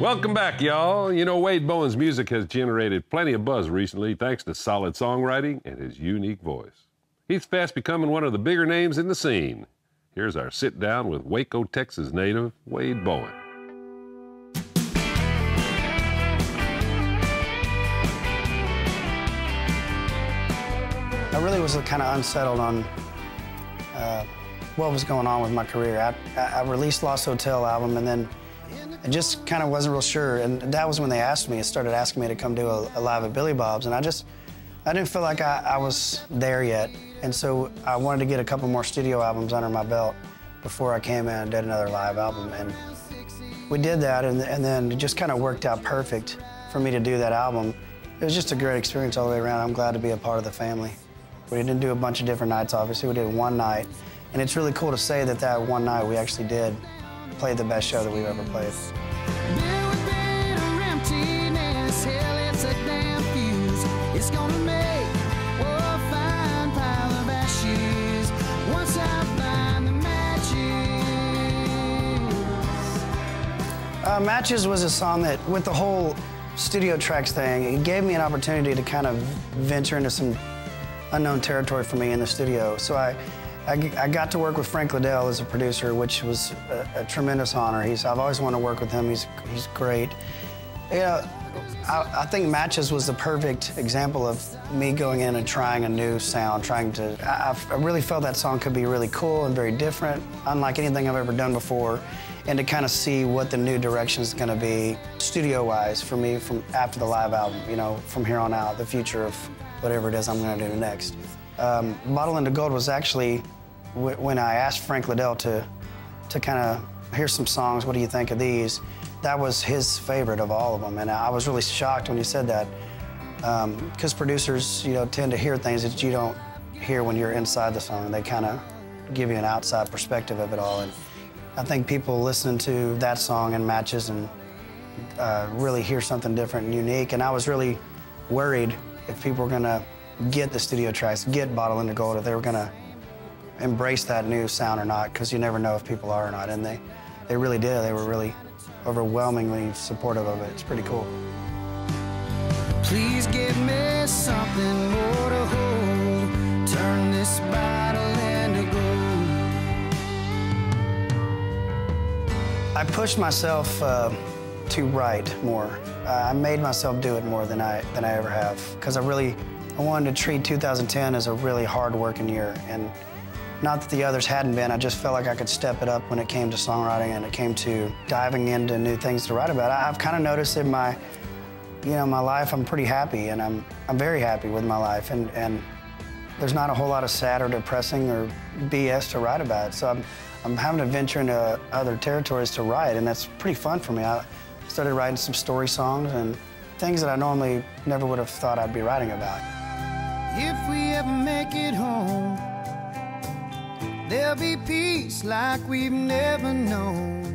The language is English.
Welcome back, y'all. You know, Wade Bowen's music has generated plenty of buzz recently thanks to solid songwriting and his unique voice. He's fast becoming one of the bigger names in the scene. Here's our sit down with Waco, Texas native Wade Bowen. I really was kind of unsettled on what was going on with my career. I released Lost Hotel album, and then I just kind of wasn't real sure. And that was when they asked me, started asking me to come do a live at Billy Bob's, and I didn't feel like I was there yet. And so I wanted to get a couple more studio albums under my belt before I came in and did another live album. And we did that, and then it just kind of worked out perfect for me to do that album. It was just a great experience all the way around. I'm glad to be a part of the family. We didn't do a bunch of different nights, obviously. We did one night. And it's really cool to say that that one night we actually did play the best show that we've ever played. Matches was a song that, with the whole studio tracks thing, it gave me an opportunity to kind of venture into some unknown territory for me in the studio. So I got to work with Frank Liddell as a producer, which was a tremendous honor. I've always wanted to work with him. He's great. You know, I think Matches was the perfect example of me going in and trying a new sound, I really felt that song could be really cool and very different, unlike anything I've ever done before, and to kind of see what the new direction is going to be studio-wise for me from after the live album, you know, from here on out, the future of whatever it is I'm going to do next. Bottle into Gold was actually when I asked Frank Liddell to kind of, here's some songs, what do you think of these? That was his favorite of all of them, and I was really shocked when he said that, because producers, you know, tend to hear things that you don't hear when you're inside the song. They kind of give you an outside perspective of it all, and I think people listening to that song and Matches and really hear something different and unique, and I was really worried if people were gonna get the studio tracks, get Bottle into Gold, if they were gonna embrace that new sound or not, because you never know if people are or not, and they really did. They were really overwhelmingly supportive of it. It's pretty cool. Please give me something more to hold, turn this bottle into gold. I pushed myself to write more. I made myself do it more than I ever have, because I wanted to treat 2010 as a really hard-working year, and not that the others hadn't been. I just felt like I could step it up when it came to songwriting and it came to diving into new things to write about. I've kind of noticed in my life, I'm pretty happy, and I'm very happy with my life, and there's not a whole lot of sad or depressing or BS to write about. So I'm having to venture into other territories to write, and that's pretty fun for me. I started writing some story songs and things that I normally never would have thought I'd be writing about. If we ever make it home, there'll be peace like we've never known.